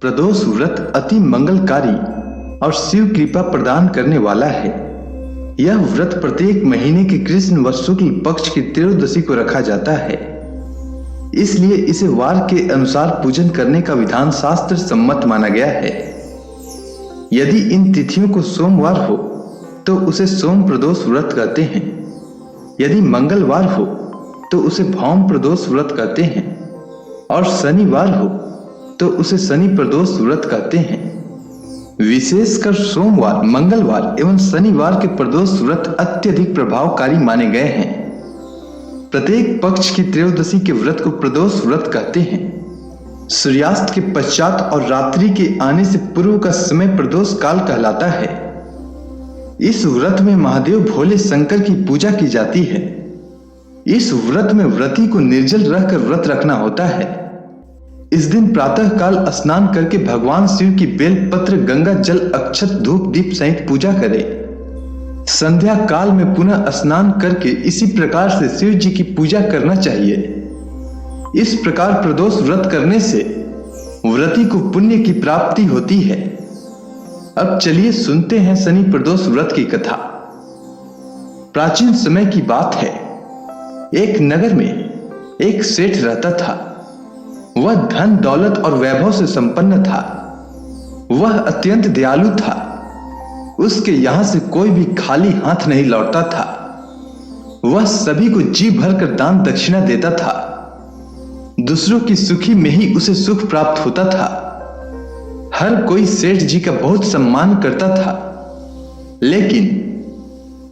प्रदोष व्रत अति मंगलकारी और शिव कृपा प्रदान करने वाला है। यह व्रत प्रत्येक महीने के कृष्ण व शुक्ल पक्ष की त्रयोदशी को रखा जाता है, इसलिए इसे वार के अनुसार पूजन करने का विधान शास्त्र सम्मत माना गया है। यदि इन तिथियों को सोमवार हो तो उसे सोम प्रदोष व्रत कहते हैं। यदि मंगलवार हो तो उसे भौम प्रदोष व्रत कहते हैं और शनिवार हो तो उसे शनि प्रदोष व्रत कहते हैं। विशेषकर सोमवार, मंगलवार एवं शनिवार के प्रदोष व्रत अत्यधिक प्रभावकारी माने गए हैं। प्रत्येक पक्ष की त्रयोदशी के व्रत को प्रदोष व्रत कहते हैं। सूर्यास्त के पश्चात और रात्रि के आने से पूर्व का समय प्रदोष काल कहलाता है। इस व्रत में महादेव भोले शंकर की पूजा की जाती है। इस व्रत में व्रती को निर्जल रहकर व्रत रखना होता है। इस दिन प्रातः काल स्नान करके भगवान शिव की बेल पत्र, गंगा जल, अक्षत, धूप दीप सहित पूजा करें। संध्या काल में पुनः स्नान करके इसी प्रकार से शिव जी की पूजा करना चाहिए। इस प्रकार प्रदोष व्रत करने से व्रती को पुण्य की प्राप्ति होती है। अब चलिए सुनते हैं शनि प्रदोष व्रत की कथा। प्राचीन समय की बात है। एक नगर में एक सेठ रहता था। वह धन, दौलत और वैभव से संपन्न था। वह अत्यंत दयालु था। उसके यहां से कोई भी खाली हाथ नहीं लौटता था। वह सभी को जी भरकर दान दक्षिणा देता था। दूसरों की सुखी में ही उसे सुख प्राप्त होता था। हर कोई सेठ जी का बहुत सम्मान करता था। लेकिन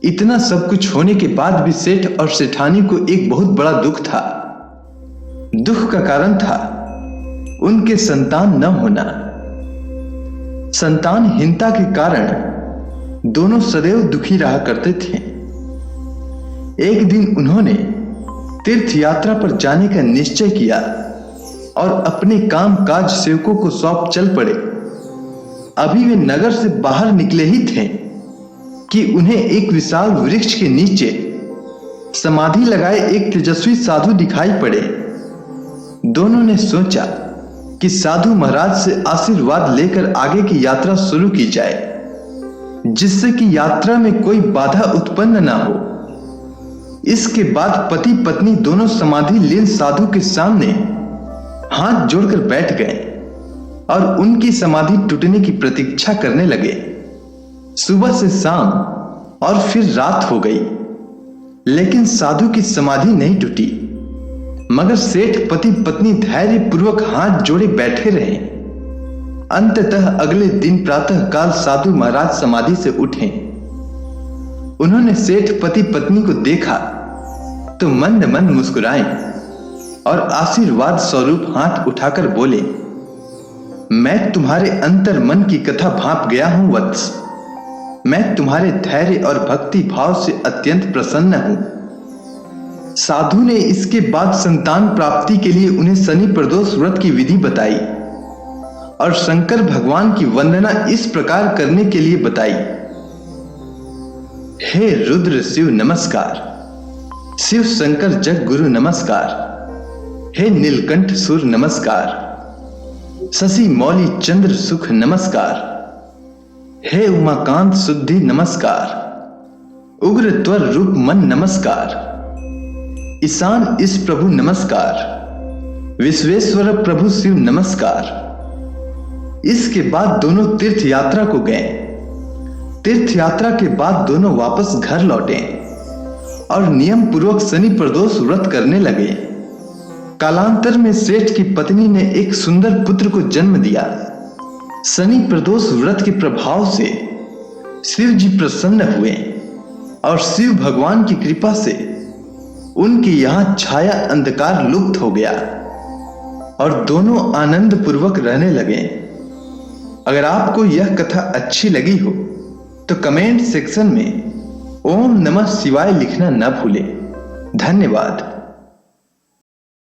इतना सब कुछ होने के बाद भी सेठ और सेठानी को एक बहुत बड़ा दुख था। दुख का कारण था उनके संतान न होना। संतानहीनता के कारण दोनों सदैव दुखी रहा करते थे। एक दिन उन्होंने तीर्थ यात्रा पर जाने का निश्चय किया और अपने काम काज सेवकों को सौंप चल पड़े। अभी वे नगर से बाहर निकले ही थे कि उन्हें एक विशाल वृक्ष के नीचे समाधि लगाए एक तेजस्वी साधु दिखाई पड़े। दोनों ने सोचा कि साधु महाराज से आशीर्वाद लेकर आगे की यात्रा शुरू की जाए, जिससे कि यात्रा में कोई बाधा उत्पन्न ना हो। इसके बाद पति पत्नी दोनों समाधि लीन साधु के सामने हाथ जोड़कर बैठ गए और उनकी समाधि टूटने की प्रतीक्षा करने लगे। सुबह से शाम और फिर रात हो गई, लेकिन साधु की समाधि नहीं टूटी। मगर सेठ पति पत्नी धैर्य पूर्वक हाथ जोड़े बैठे रहे। अंततः अगले दिन प्रातः काल साधु महाराज समाधि से उठे। उन्होंने सेठ पति पत्नी को देखा तो मंद मंद मुस्कुराए और आशीर्वाद स्वरूप हाथ उठाकर बोले, मैं तुम्हारे अंतर मन की कथा भांप गया हूं वत्स। मैं तुम्हारे धैर्य और भक्ति भाव से अत्यंत प्रसन्न हूं। साधु ने इसके बाद संतान प्राप्ति के लिए उन्हें शनि प्रदोष व्रत की विधि बताई और शंकर भगवान की वंदना इस प्रकार करने के लिए बताई। हे रुद्र शिव नमस्कार, शिव शंकर जग गुरु नमस्कार, हे नीलकंठ सुर नमस्कार, शशि मौली चंद्र सुख नमस्कार, हे उमाकांत शुद्धि नमस्कार, उग्र त्वर रूप मन नमस्कार, ईशान इस प्रभु नमस्कार, विश्वेश्वर प्रभु शिव नमस्कार। इसके बाद दोनों तीर्थ यात्रा को गए। तीर्थ यात्रा के बाद दोनों वापस घर लौटे और नियम पूर्वक शनि प्रदोष व्रत करने लगे। कालांतर में सेठ की पत्नी ने एक सुंदर पुत्र को जन्म दिया। शनि प्रदोष व्रत के प्रभाव से शिव जी प्रसन्न हुए और शिव भगवान की कृपा से उनके यहां छाया अंधकार लुप्त हो गया और दोनों आनंद पूर्वक रहने लगे। अगर आपको यह कथा अच्छी लगी हो तो कमेंट सेक्शन में ओम नमः शिवाय लिखना न भूलें। धन्यवाद।